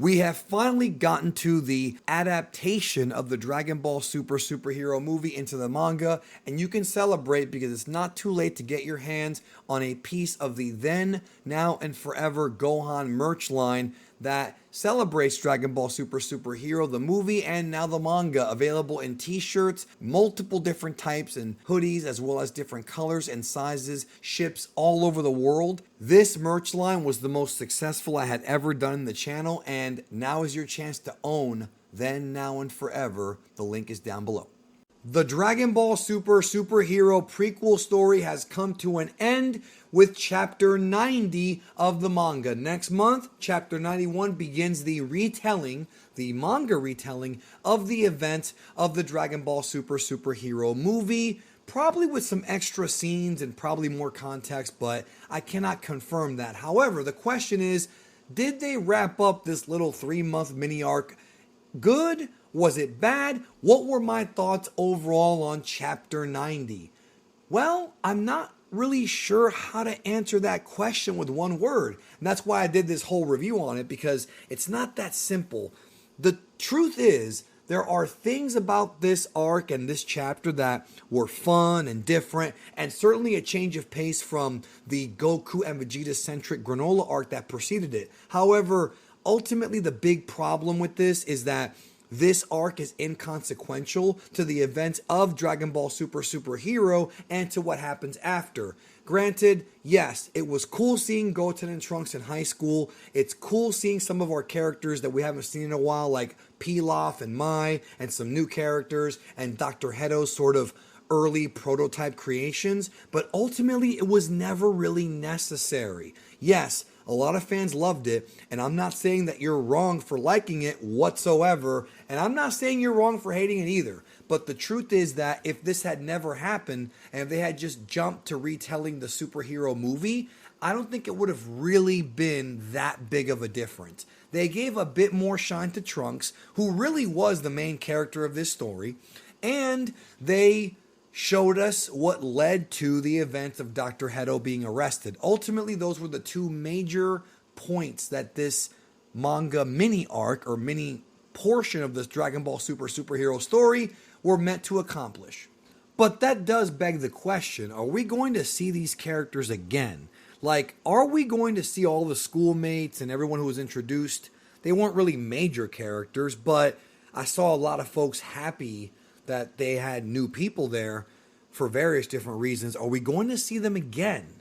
We have finally gotten to the adaptation of the Dragon Ball Super superhero movie into the manga, and you can celebrate because it's not too late to get your hands on a piece of the then, now, and forever Gohan merch line that celebrates Dragon Ball Super superhero, the movie, and now the manga, available in t-shirts, multiple different types, and hoodies, as well as different colors and sizes, ships all over the world. This merch line was the most successful I had ever done in the channel, and now is your chance to own Then, Now, and Forever. The link is down below. The Dragon Ball Super superhero prequel story has come to an end with chapter 90 of the manga. Next month, chapter 91 begins the manga retelling of the events of the Dragon Ball Super superhero movie, probably with some extra scenes and probably more context, but I cannot confirm that. However, the question is, did they wrap up this little 3-month mini arc good? Was it bad? What were my thoughts overall on chapter 90? Well, I'm not really sure how to answer that question with one word. And that's why I did this whole review on it, because it's not that simple. The truth is, there are things about this arc and this chapter that were fun and different, and certainly a change of pace from the Goku and Vegeta-centric granola arc that preceded it. However, ultimately the big problem with this is that this arc is inconsequential to the events of Dragon Ball Super superhero and to what happens after. Granted, yes, it was cool seeing Goten and Trunks in high school. It's cool seeing some of our characters that we haven't seen in a while, like Pilaf and Mai, and some new characters, and Dr. Hedo's sort of early prototype creations, but ultimately it was never really necessary. Yes, a lot of fans loved it, and I'm not saying that you're wrong for liking it whatsoever, and I'm not saying you're wrong for hating it either. But the truth is that if this had never happened, and if they had just jumped to retelling the superhero movie, I don't think it would have really been that big of a difference. They gave a bit more shine to Trunks, who really was the main character of this story, and they showed us what led to the events of Dr. Hedo being arrested. Ultimately, those were the two major points that this manga mini arc, or mini portion of this Dragon Ball Super superhero story, were meant to accomplish. But that does beg the question, are we going to see these characters again? Like, are we going to see all the schoolmates and everyone who was introduced? They weren't really major characters, but I saw a lot of folks happy that they had new people there for various different reasons. Are we going to see them again?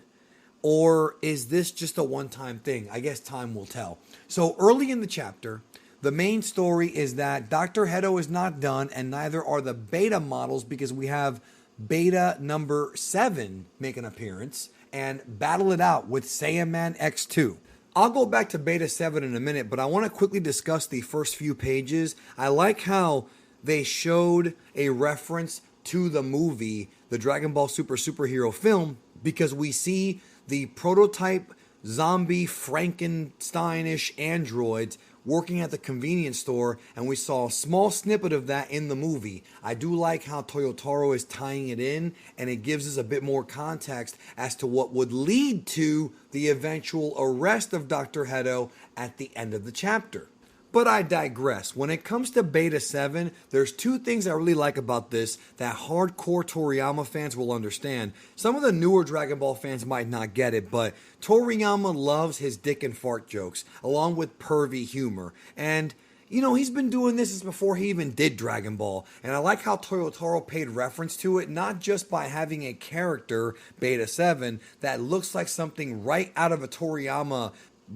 Or is this just a one-time thing? I guess time will tell. So early in the chapter, the main story is that Dr. Hedo is not done, and neither are the beta models, because we have beta number 7 make an appearance and battle it out with Saiyan Man X2. I'll go back to beta 7 in a minute, but I want to quickly discuss the first few pages. I like how they showed a reference to the movie, the Dragon Ball Super superhero film, because we see the prototype zombie Frankensteinish androids working at the convenience store, and we saw a small snippet of that in the movie. I do like how Toyotaro is tying it in, and it gives us a bit more context as to what would lead to the eventual arrest of Dr. Hedo at the end of the chapter. But I digress. When it comes to Beta 7, there's two things I really like about this that hardcore Toriyama fans will understand. Some of the newer Dragon Ball fans might not get it, but Toriyama loves his dick and fart jokes, along with pervy humor. And, you know, he's been doing this since before he even did Dragon Ball. And I like how Toyotaro paid reference to it, not just by having a character, Beta 7, that looks like something right out of a Toriyama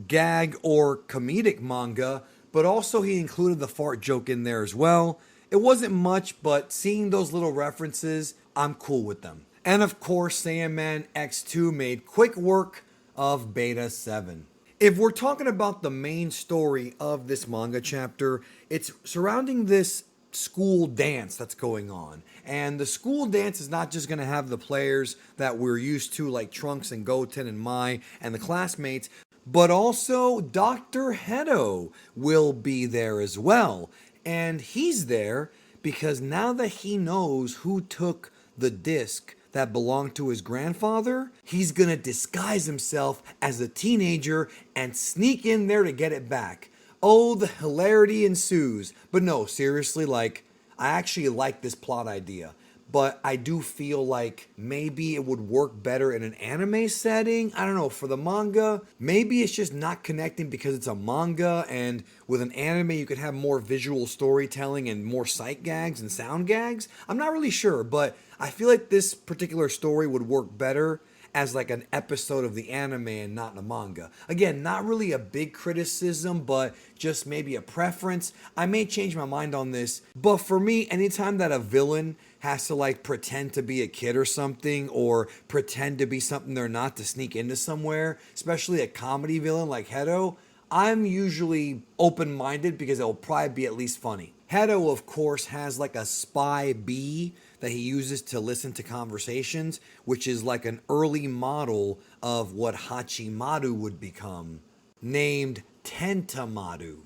gag or comedic manga, but also he included the fart joke in there as well. It wasn't much, but seeing those little references, I'm cool with them. And of course, Saiyan Man X2 made quick work of Beta 7. If we're talking about the main story of this manga chapter, it's surrounding this school dance that's going on. And the school dance is not just going to have the players that we're used to, like Trunks and Goten and Mai and the classmates, but also Dr. Hedo will be there as well. And he's there because now that he knows who took the disc that belonged to his grandfather, he's gonna disguise himself as a teenager and sneak in there to get it back. Oh, the hilarity ensues. But no, seriously, like, I actually like this plot idea. But I do feel like maybe it would work better in an anime setting. I don't know. For the manga, maybe it's just not connecting because it's a manga, and with an anime, you could have more visual storytelling and more sight gags and sound gags. I'm not really sure, but I feel like this particular story would work better as like an episode of the anime and not in a manga. Again, not really a big criticism, but just maybe a preference. I may change my mind on this, but for me, anytime that a villain has to like pretend to be a kid or something, or pretend to be something they're not to sneak into somewhere, especially a comedy villain like Hedo, I'm usually open minded because it'll probably be at least funny. Hedo, of course, has like a spy bee that he uses to listen to conversations, which is like an early model of what Hachimaru would become, named Tentamadu.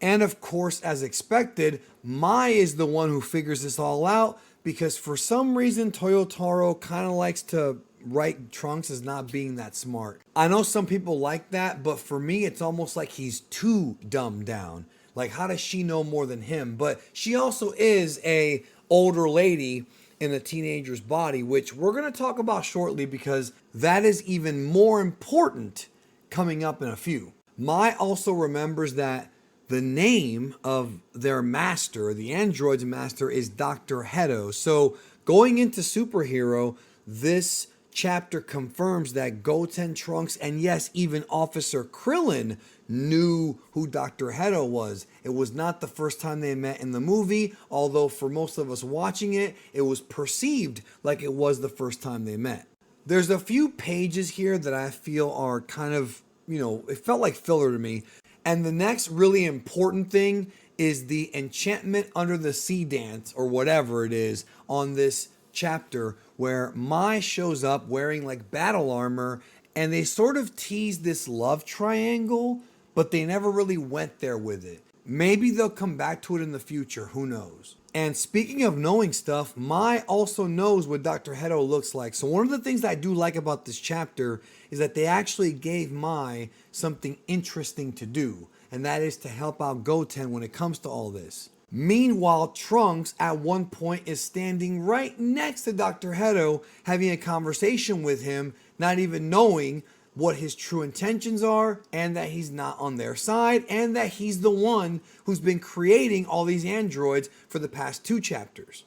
And of course, as expected, Mai is the one who figures this all out because for some reason Toyotaro kind of likes to write Trunks as not being that smart. I know some people like that, but for me it's almost like he's too dumbed down. Like, how does she know more than him? But she also is a older lady in a teenager's body, which we're going to talk about shortly because that is even more important coming up in a few. Mai also remembers that the name of their master, the android's master, is Dr. Hedo. So going into Superhero, this chapter confirms that Goten, Trunks, and yes, even Officer Krillin knew who Dr. Hedo was. It was not the first time they met in the movie, although for most of us watching it, it was perceived like it was the first time they met. There's a few pages here that I feel are kind of, it felt like filler to me. And the next really important thing is the enchantment under the sea dance, or whatever it is, on this chapter where Mai shows up wearing like battle armor, and they sort of tease this love triangle, but they never really went there with it. Maybe they'll come back to it in the future, who knows? And speaking of knowing stuff, Mai also knows what Dr. Hedo looks like. So one of the things I do like about this chapter is that they actually gave Mai something interesting to do, and that is to help out Goten when it comes to all this. Meanwhile, Trunks at one point is standing right next to Dr. Hedo, having a conversation with him, not even knowing what his true intentions are, and that he's not on their side, and that he's the one who's been creating all these androids for the past 2 chapters.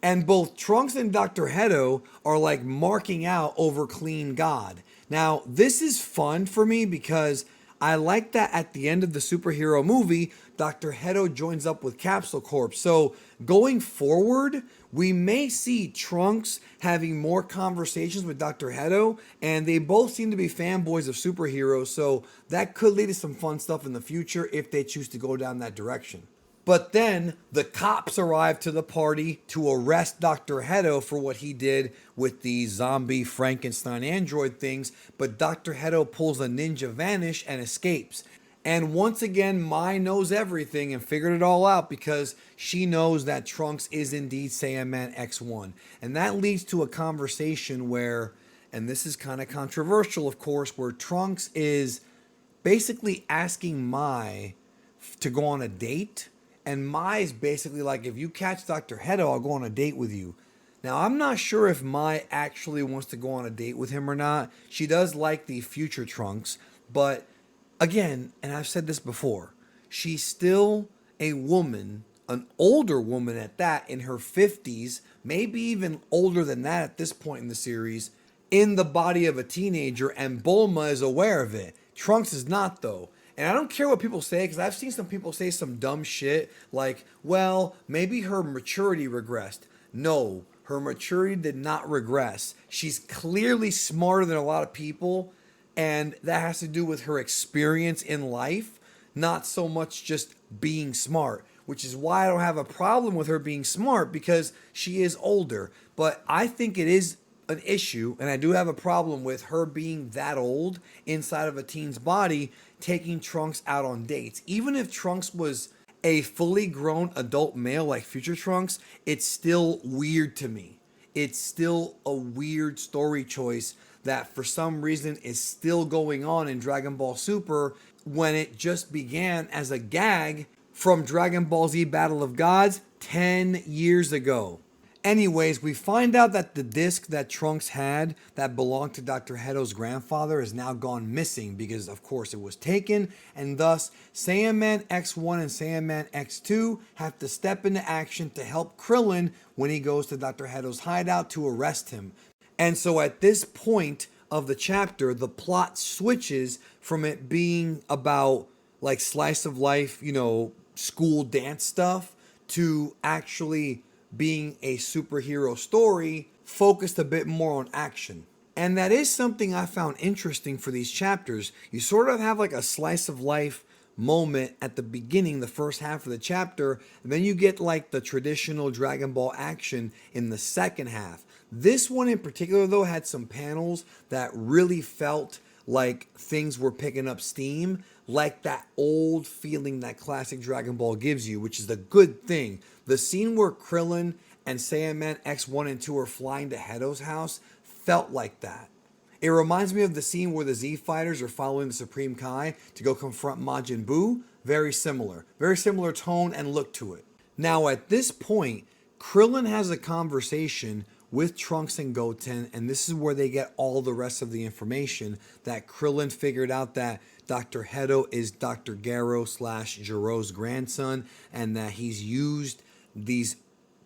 And both Trunks and Dr. Hedo are like marking out over Clean God. Now, this is fun for me because I like that at the end of the superhero movie, Dr. Hedo joins up with Capsule Corp. So going forward, we may see Trunks having more conversations with Dr. Hedo, and they both seem to be fanboys of superheroes, so that could lead to some fun stuff in the future if they choose to go down that direction. But then the cops arrive to the party to arrest Dr. Hedo for what he did with the zombie Frankenstein android things, but Dr. Hedo pulls a ninja vanish and escapes. And once again, Mai knows everything and figured it all out because she knows that Trunks is indeed Saiyan Man X1. And that leads to a conversation where, and this is kind of controversial of course, where Trunks is basically asking Mai to go on a date. And Mai is basically like, if you catch Dr. Hedo, I'll go on a date with you. Now, I'm not sure if Mai actually wants to go on a date with him or not. She does like the future Trunks, but again, and I've said this before, she's still a woman, an older woman at that, in her 50s, maybe even older than that at this point in the series, in the body of a teenager, and Bulma is aware of it. Trunks is not, though. And I don't care what people say, because I've seen some people say some dumb shit like, well, maybe her maturity regressed. No, her maturity did not regress. She's clearly smarter than a lot of people, and that has to do with her experience in life, not so much just being smart, which is why I don't have a problem with her being smart, because she is older. But I think it is an issue, and I do have a problem with her being that old inside of a teen's body, taking Trunks out on dates. Even if Trunks was a fully grown adult male like future Trunks, it's still weird to me. It's still a weird story choice that for some reason is still going on in Dragon Ball Super when it just began as a gag from Dragon Ball Z Battle of Gods 10 years ago. Anyways, we find out that the disc that Trunks had that belonged to Dr. Hedo's grandfather is now gone missing because, of course, it was taken, and thus Saiyan Man X1 and Saiyan Man X2 have to step into action to help Krillin when he goes to Dr. Hedo's hideout to arrest him. And so at this point of the chapter, the plot switches from it being about like slice of life, school dance stuff to actually being a superhero story focused a bit more on action. And that is something I found interesting for these chapters. You sort of have like a slice of life moment at the beginning, the first half of the chapter, and then you get like the traditional Dragon Ball action in the second half. This one in particular, though, had some panels that really felt like things were picking up steam, like that old feeling that classic Dragon Ball gives you, which is a good thing. The scene where Krillin and Saiyan Man X1 and 2 are flying to Hedo's house felt like that. It reminds me of the scene where the Z Fighters are following the Supreme Kai to go confront Majin Buu. Very similar tone and look to it. Now at this point, Krillin has a conversation with Trunks and Goten, and this is where they get all the rest of the information that Krillin figured out that Dr. Hedo is Dr. Garo / Jiro's grandson, and that he's used these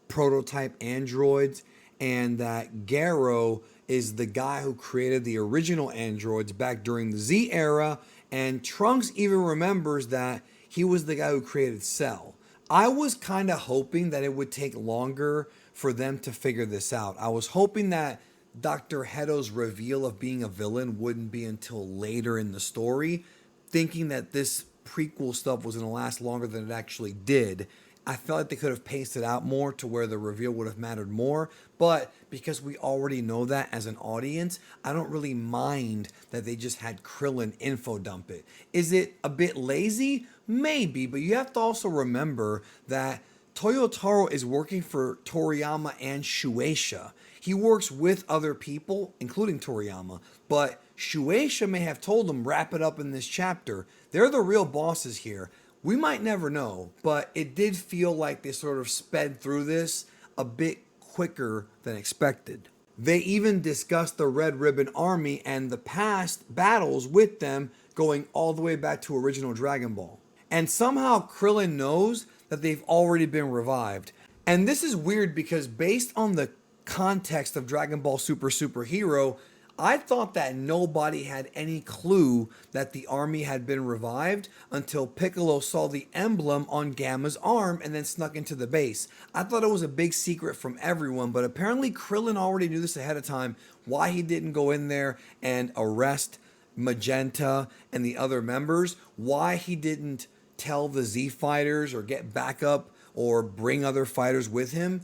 prototype androids, and that Garo is the guy who created the original androids back during the Z era, and Trunks even remembers that he was the guy who created Cell. I was kind of hoping that it would take longer for them to figure this out. I was hoping that Dr. Hedo's reveal of being a villain wouldn't be until later in the story, thinking that this prequel stuff was going to last longer than it actually did. I felt like they could have paced it out more to where the reveal would have mattered more, but because we already know that as an audience, I don't really mind that they just had Krillin info dump it. Is it a bit lazy? Maybe, but you have to also remember that Toyotaro is working for Toriyama and Shueisha. He works with other people, including Toriyama, but Shueisha may have told him wrap it up in this chapter. They're the real bosses here. We might never know, but it did feel like they sort of sped through this a bit quicker than expected. They even discussed the Red Ribbon Army and the past battles with them going all the way back to original Dragon Ball. And somehow Krillin knows that they've already been revived. And this is weird because based on the context of Dragon Ball Superhero, I thought that nobody had any clue that the army had been revived until Piccolo saw the emblem on Gamma's arm and then snuck into the base. I thought it was a big secret from everyone, but apparently Krillin already knew this ahead of time, why he didn't go in there and arrest Magenta and the other members, why he didn't tell the Z Fighters or get backup or bring other fighters with him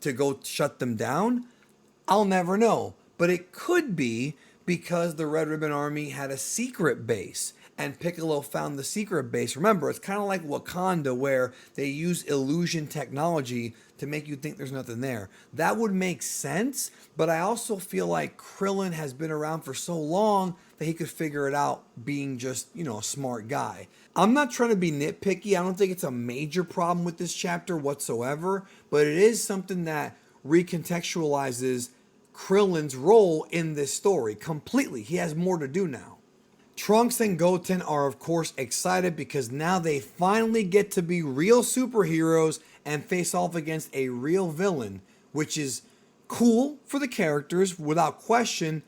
to go shut them down. I'll never know. But it could be because the Red Ribbon Army had a secret base and Piccolo found the secret base. Remember, it's kind of like Wakanda where they use illusion technology to make you think there's nothing there. That would make sense, but I also feel like Krillin has been around for so long that he could figure it out being just, a smart guy. I'm not trying to be nitpicky. I don't think it's a major problem with this chapter whatsoever, but it is something that recontextualizes Krillin's role in this story completely. He has more to do now. Trunks and Goten are of course excited because now they finally get to be real superheroes and face off against a real villain, which is cool for the characters without question,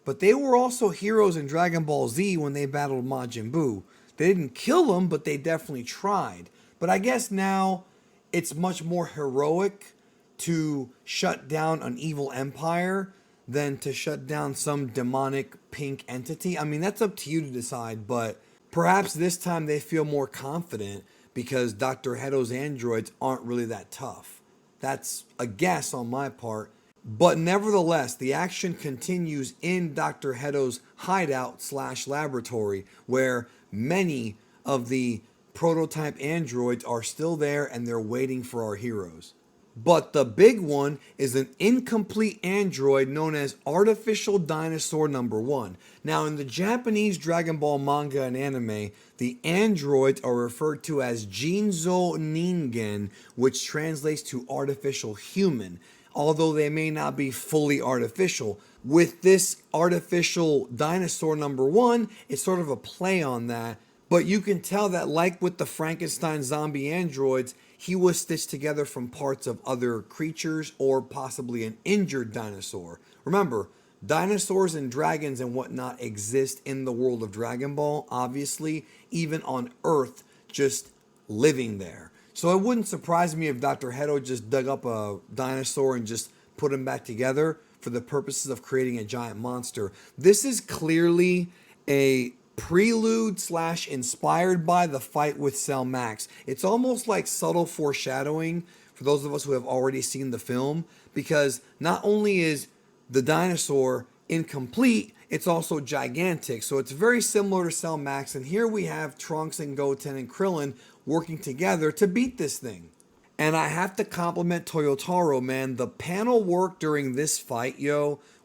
but they were also heroes in Dragon Ball Z when they battled Majin Buu. They didn't kill him, but they definitely tried. But I guess now it's much more heroic to shut down an evil empire than to shut down some demonic pink entity. I mean, that's up to you to decide, but perhaps this time they feel more confident because Dr. Hedo's androids aren't really that tough. That's a guess on my part. But nevertheless, the action continues in Dr. Hedo's hideout / laboratory, where many of the prototype androids are still there and they're waiting for our heroes. But the big one is an incomplete android known as Artificial Dinosaur Number 1. Now, in the Japanese Dragon Ball manga and anime, the androids are referred to as Jinzo Ningen, which translates to artificial human, although they may not be fully artificial. With this Artificial Dinosaur Number 1, it's sort of a play on that. But you can tell that, like with the Frankenstein zombie androids, he was stitched together from parts of other creatures or possibly an injured dinosaur. Remember, dinosaurs and dragons and whatnot exist in the world of Dragon Ball, obviously, even on Earth, just living there. So it wouldn't surprise me if Dr. Hedo just dug up a dinosaur and just put him back together for the purposes of creating a giant monster. This is clearly a prelude slash inspired by the fight with Cell Max. It's almost like subtle foreshadowing for those of us who have already seen the film, because not only is the dinosaur incomplete, it's also gigantic. So it's very similar to Cell Max, and here we have Trunks and Goten and Krillin working together to beat this thing. And I have to compliment Toyotaro, man. The panel work during this fight,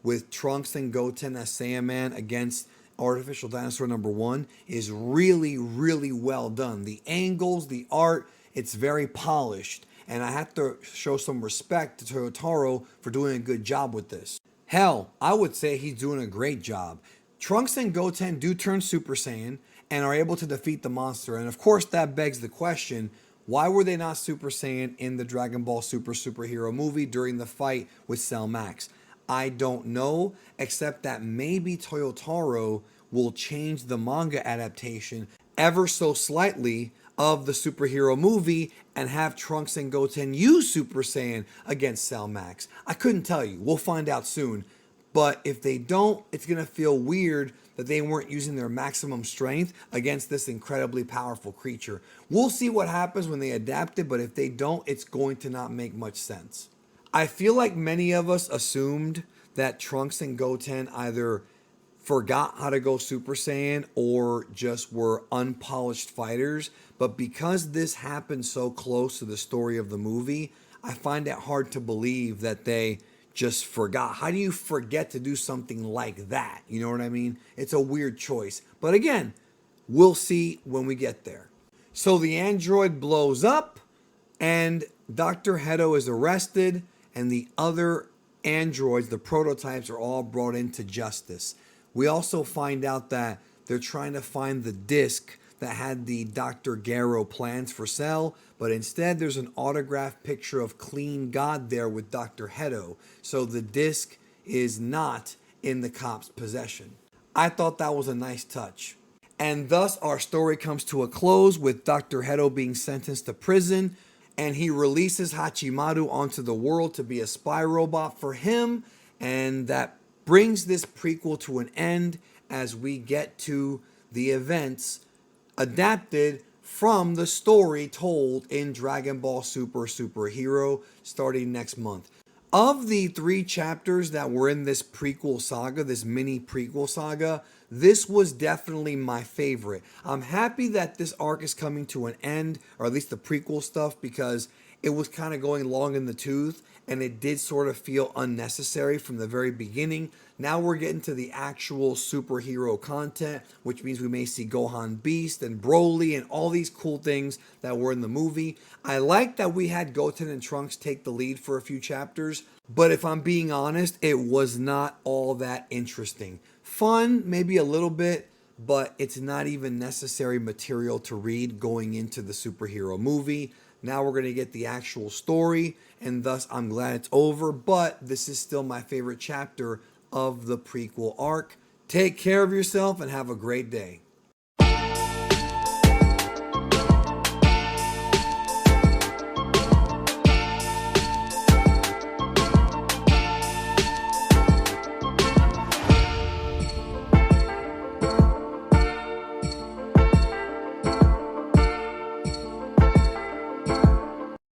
with Trunks and Goten as Saiyaman against Artificial Dinosaur Number 1 is really, really well done. The angles, the art, it's very polished. And I have to show some respect to Toyotaro for doing a good job with this. Hell, I would say he's doing a great job. Trunks and Goten do turn Super Saiyan and are able to defeat the monster. And of course, that begs the question, why were they not Super Saiyan in the Dragon Ball Super Superhero movie during the fight with Cell Max? I don't know, except that maybe Toyotaro will change the manga adaptation ever so slightly of the superhero movie and have Trunks and Goten use Super Saiyan against Cell Max. I couldn't tell you. We'll find out soon. But if they don't, it's going to feel weird that they weren't using their maximum strength against this incredibly powerful creature. We'll see what happens when they adapt it, but if they don't, it's going to not make much sense. I feel like many of us assumed that Trunks and Goten either forgot how to go Super Saiyan or just were unpolished fighters. But because this happened so close to the story of the movie, I find it hard to believe that they just forgot. How do you forget to do something like that? You know what I mean? It's a weird choice. But again, we'll see when we get there. So the android blows up and Dr. Hedo is arrested, and the other androids, the prototypes, are all brought into justice. We also find out that they're trying to find the disc that had the Dr. Garo plans for Cell, but instead there's an autographed picture of Clean God there with Dr. Hedo. So the disc is not in the cop's possession. I thought that was a nice touch. And thus our story comes to a close with Dr. Hedo being sentenced to prison, and he releases Hachimaru onto the world to be a spy robot for him, and that brings this prequel to an end as we get to the events adapted from the story told in Dragon Ball Super Superhero starting next month. Of the 3 chapters that were in this prequel saga, this mini prequel saga, this was definitely my favorite. I'm happy that this arc is coming to an end, or at least the prequel stuff, because it was kind of going long in the tooth and it did sort of feel unnecessary from the very beginning. Now we're getting to the actual superhero content, which means we may see Gohan Beast and Broly and all these cool things that were in the movie. I like that we had Goten and Trunks take the lead for a few chapters, but if I'm being honest, it was not all that interesting. Fun, maybe a little bit, but it's not even necessary material to read going into the superhero movie. Now we're going to get the actual story, and thus I'm glad it's over, but this is still my favorite chapter of the prequel arc. Take care of yourself and have a great day.